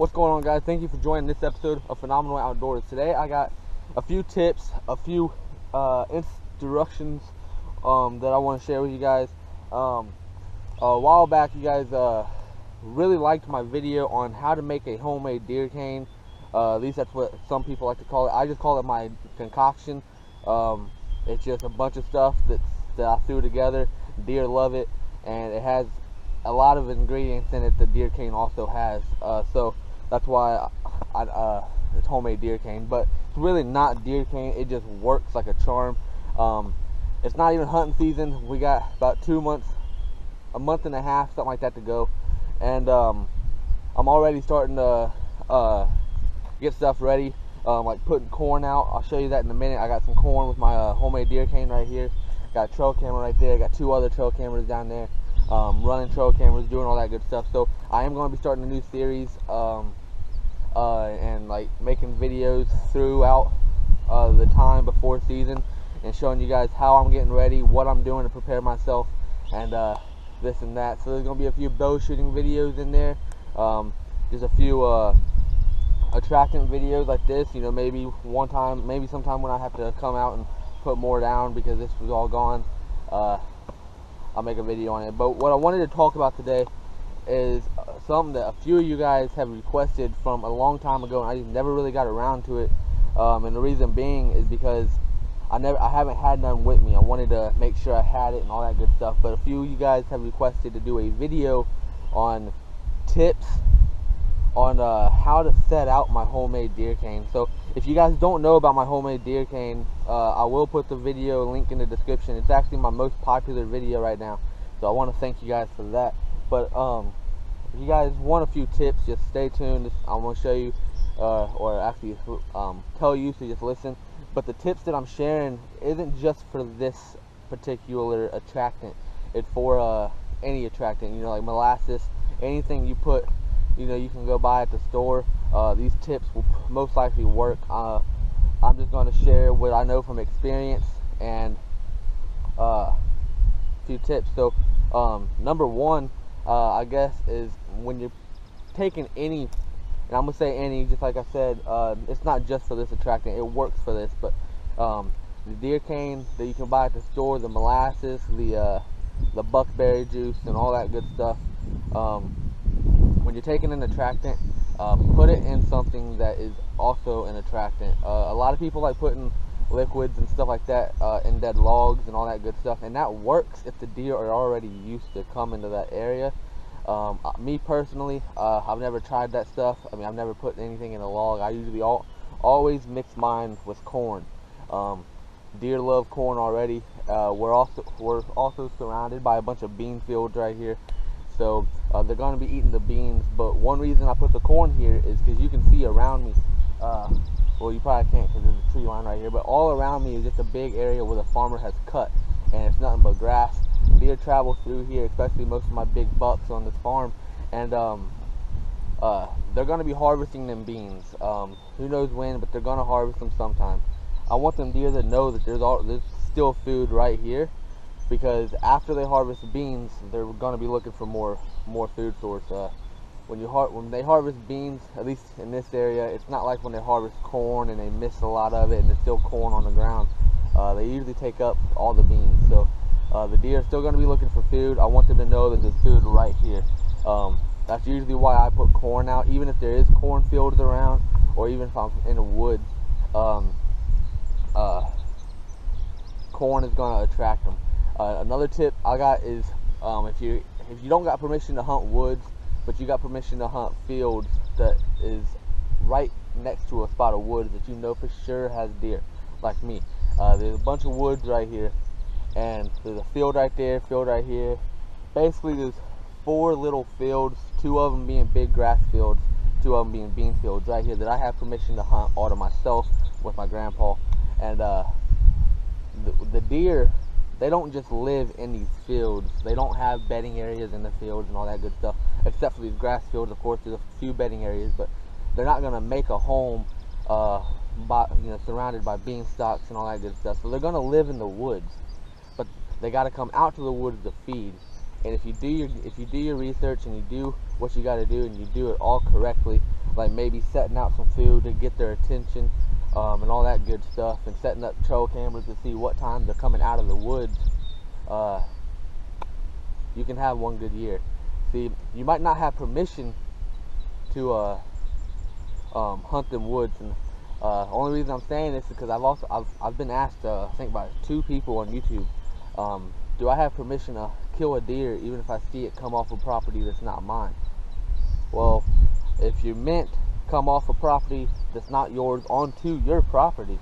What's going on, guys? Thank you for joining this episode of Phenomenal Outdoors. Today I got a few tips, a few instructions that I want to share with you guys. A while back you guys really liked my video on how to make a homemade deer cane. At least that's what some people like to call it. I just call it my concoction. It's just a bunch of stuff that I threw together. Deer love it, and it has a lot of ingredients in it that deer cane also has. So that's why it's homemade deer cane, but it's really not deer cane. It just works like a charm. It's not even hunting season. We got about 2 months, a month and a half, something like that to go, and I'm already starting to get stuff ready, like putting corn out. I'll show you that in a minute. I got some corn with my homemade deer cane right here. Got a trail camera right there. Got 2 other trail cameras down there, running trail cameras, doing all that good stuff. So I am going to be starting a new series, and like making videos throughout the time before season, and showing you guys how I'm getting ready, what I'm doing to prepare myself, and this and that. So there's going to be a few bow shooting videos in there, just a few attractant videos like this, you know, maybe sometime when I have to come out and put more down because this was all gone, I'll make a video on it. But what I wanted to talk about today is something that a few of you guys have requested from a long time ago, and I just never really got around to it. And the reason being is because I haven't had none with me. I wanted to make sure I had it and all that good stuff. But a few of you guys have requested to do a video on tips on how to set out my homemade deer cane. So if you guys don't know about my homemade deer cane, I will put the video link in the description. It's actually my most popular video right now, so I want to thank you guys for that. But if you guys want a few tips, just stay tuned. I'm going to show you, or actually tell you, so just listen. But the tips that I'm sharing isn't just for this particular attractant. It's for any attractant, you know, like molasses, anything you put, you know, you can go buy at the store. These tips will most likely work. I'm just going to share what I know from experience and a few tips. So number one, I guess, is when you're taking any, and I'm going to say any, just like I said, it's not just for this attractant, it works for this, but the deer cane that you can buy at the store, the molasses, the buckberry juice, and all that good stuff, when you're taking an attractant, put it in something that is also an attractant. A lot of people like putting liquids and stuff like that in dead logs and all that good stuff, and that works if the deer are already used to coming to that area. Me personally, I've never tried that stuff. I mean, I've never put anything in a log. I usually always mix mine with corn. Deer love corn already. We're also surrounded by a bunch of bean fields right here, so they're going to be eating the beans. But one reason I put the corn here is because you can see around me, well, you probably can't because there's a tree line right here, but all around me is just a big area where the farmer has cut, and it's nothing but grass. Deer travel through here, especially most of my big bucks on this farm, and they're going to be harvesting them beans. Who knows when, but they're going to harvest them sometime. I want them deer to know that there's still food right here, because after they harvest beans, they're going to be looking for more food source. When they harvest beans, at least in this area, it's not like when they harvest corn and they miss a lot of it and there's still corn on the ground. They usually take up all the beans, so the deer are still going to be looking for food. I want them to know that there's food right here. That's usually why I put corn out, even if there is cornfields around, or even if I'm in the woods. Corn is going to attract them. Another tip I got is if you don't got permission to hunt woods, but you got permission to hunt fields that is right next to a spot of woods that you know for sure has deer, like me. There's a bunch of woods right here, and there's a field right there, field right here. Basically, there's 4 little fields, 2 of them being big grass fields, 2 of them being bean fields right here that I have permission to hunt all to myself with my grandpa. And the deer, they don't just live in these fields. They don't have bedding areas in the fields and all that good stuff, except for these grass fields. Of course, there's a few bedding areas, but they're not going to make a home surrounded by bean stalks and all that good stuff. So they're going to live in the woods, but they got to come out to the woods to feed. And if you do your research and you do what you got to do and you do it all correctly, like maybe setting out some food to get their attention, and all that good stuff, and setting up trail cameras to see what time they're coming out of the woods, you can have one good year. See, you might not have permission to hunt them woods, and only reason I'm saying this is because I've been asked, I think by 2 people on YouTube, do I have permission to kill a deer even if I see it come off a property that's not mine? Well, if you meant come off a property that's not yours onto your property,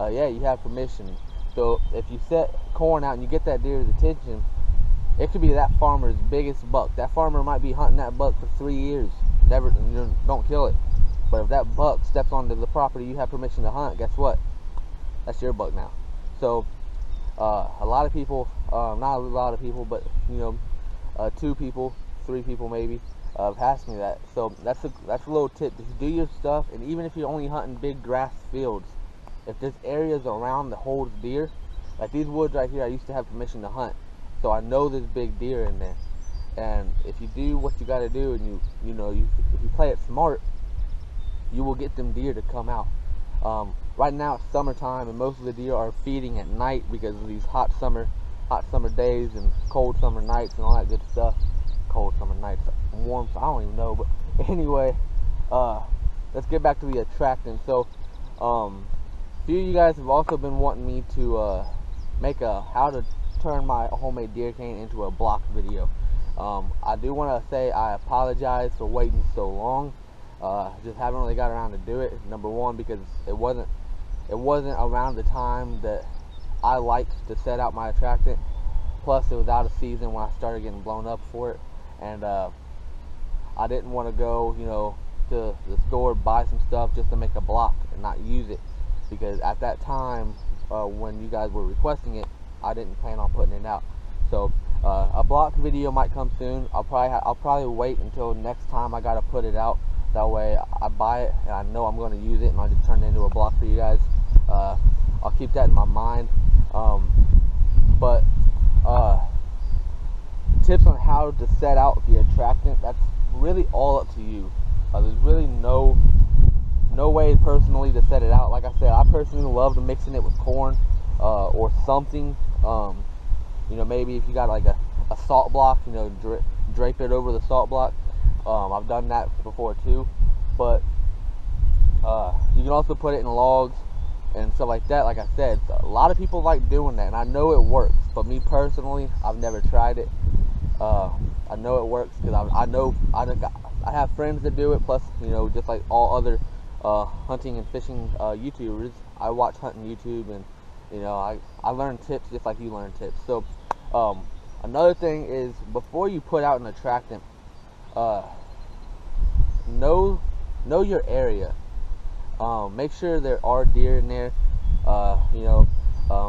yeah, you have permission. So if you set corn out and you get that deer's attention, it could be that farmer's biggest buck. That farmer might be hunting that buck for 3 years, never, don't kill it. But if that buck steps onto the property you have permission to hunt, guess what? That's your buck now. So a lot of people, not a lot of people, but 2 people, 3 people maybe, have asked me that. So that's a little tip. Just do your stuff, and even if you're only hunting big grass fields, if there's areas around that holds deer, like these woods right here, I used to have permission to hunt, so I know there's big deer in there. And if you do what you got to do, and if you play it smart, you will get them deer to come out. Right now it's summertime, and most of the deer are feeding at night because of these hot summer days and cold summer nights and all that good stuff. Cold summer nights, warm, I don't even know. But anyway, let's get back to the attractant. So a few of you guys have also been wanting me to make a how to turn my homemade deer cane into a block video. I do want to say I apologize for waiting so long. Just haven't really got around to do it. Number one, because it wasn't around the time that I liked to set out my attractant. Plus, it was out of season when I started getting blown up for it, and I didn't want to go, to the store, buy some stuff just to make a block and not use it, because at that time, when you guys were requesting it, I didn't plan on putting it out. So a block video might come soon. I'll probably wait until next time I gotta put it out. That way I buy it and I know I'm going to use it, and I'll just turn it into a block for you guys. I'll keep that in my mind. But tips on how to set out the attractant, that's really all up to you. There's really no way personally to set it out. Like I said, I personally love mixing it with corn or something. Maybe if you got like a salt block, drape it over the salt block. I've done that before too, but you can also put it in logs and stuff like that. Like I said, a lot of people like doing that, and I know it works, but me personally, I've never tried it. I know it works because I have friends that do it, plus just like all other hunting and fishing YouTubers, I watch hunting YouTube, and I learn tips just like you learn tips. So another thing is, before you put out an attractant, know your area. Make sure there are deer in there.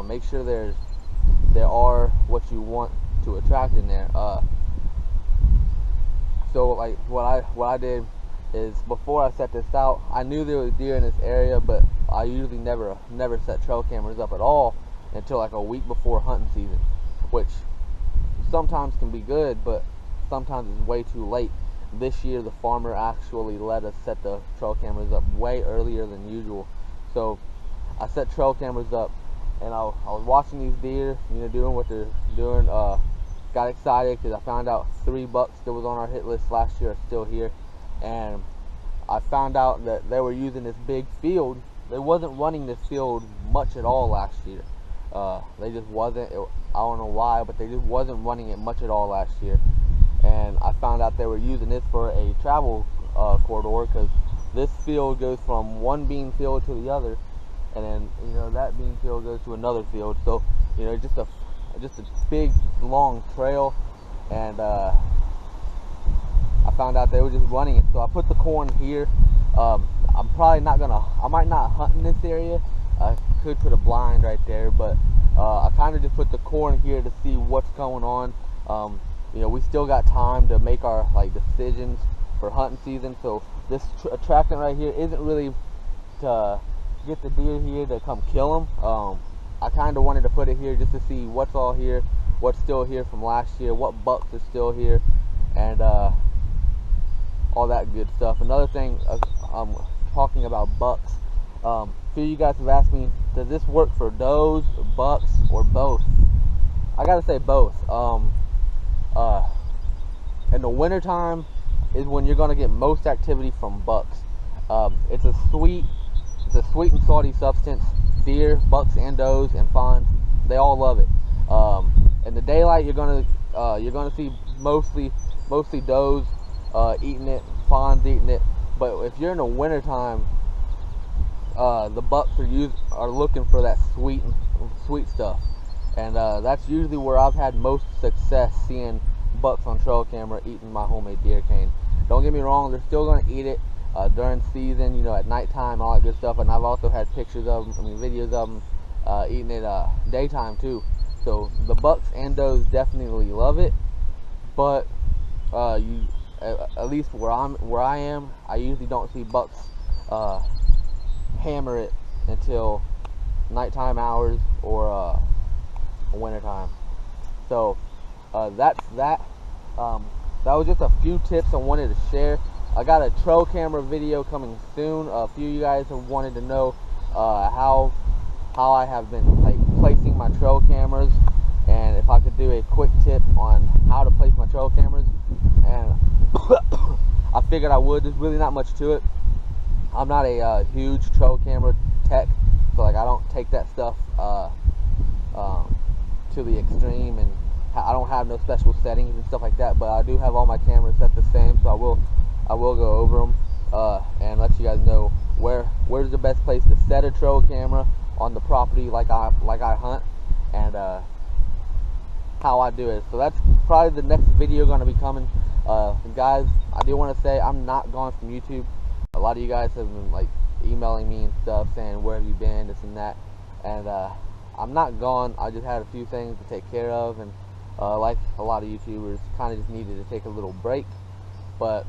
Make sure there are what you want to attract in there. So like what I did is, before I set this out, I knew there was deer in this area, but I usually never set trail cameras up at all until like a week before hunting season, which sometimes can be good, but sometimes it's way too late. This year the farmer actually let us set the trail cameras up way earlier than usual. So I set trail cameras up, and I was watching these deer, doing what they're doing. Got excited because I found out 3 bucks that was on our hit list last year are still here, and I found out that they were using this big field. They wasn't running this field much at all last year. They just wasn't. I don't know why, but they just wasn't running it much at all last year. And I found out they were using this for a travel corridor, because this field goes from one bean field to the other, and then that bean field goes to another field. So just a big long trail, and I found out they were just running it. So I put the corn here. I'm probably not gonna. I might not hunt in this area. I could put a blind right there, but I kind of just put the corn here to see what's going on. We still got time to make our decisions for hunting season. So this attractant right here isn't really to get the deer here to come kill them. I kind of wanted to put it here just to see what's all here, what's still here from last year, what bucks are still here, and all that good stuff. Another thing, talking about bucks, a few of you guys have asked me, does this work for does, bucks, or both? I gotta say both. In the winter time is when you're gonna get most activity from bucks. It's a sweet and salty substance. Deer, bucks, and does, and fawns, they all love it. In the daylight, you're gonna see mostly does eating it, fawns eating it. But if you're in the winter time, the bucks are looking for that sweet stuff, and that's usually where I've had most success seeing bucks on trail camera eating my homemade deer cane. Don't get me wrong, they're still going to eat it during season, you know, at nighttime, all that good stuff. And I've also had pictures of them, videos of them eating it daytime too. So the bucks and does definitely love it, but at least where I am, I usually don't see bucks hammer it until nighttime hours or winter time. So that's that. That was just a few tips I wanted to share. I got a trail camera video coming soon. A few of you guys have wanted to know how I have been like placing my trail cameras, and if I could do a quick tip on how to place my trail cameras. And I figured I would. There's really not much to it. I'm not a huge trail camera tech, so like I don't take that stuff to the extreme, and I don't have no special settings and stuff like that. But I do have all my cameras set the same, so I will go over them and let you guys know where's the best place to set a trail camera on the property like I hunt, and how I do it. So that's probably the next video going to be coming. Guys, I do want to say I'm not gone from YouTube. A lot of you guys have been like emailing me and stuff saying where have you been, this and that, and I'm not gone. I just had a few things to take care of, and like a lot of YouTubers, kind of just needed to take a little break. But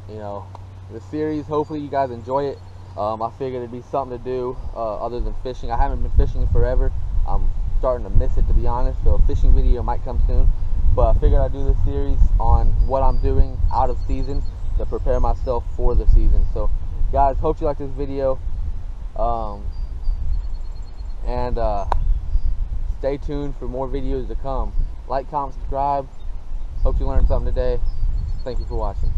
you know, the series, hopefully you guys enjoy it. I figured it'd be something to do other than fishing. I haven't been fishing in forever. I'm starting to miss it, to be honest, so a fishing video might come soon. But I figured I'd do this series on what I'm doing out of season to prepare myself for the season. So guys, hope you like this video, and stay tuned for more videos to come. Like, comment, subscribe. Hope you learned something today. Thank you for watching.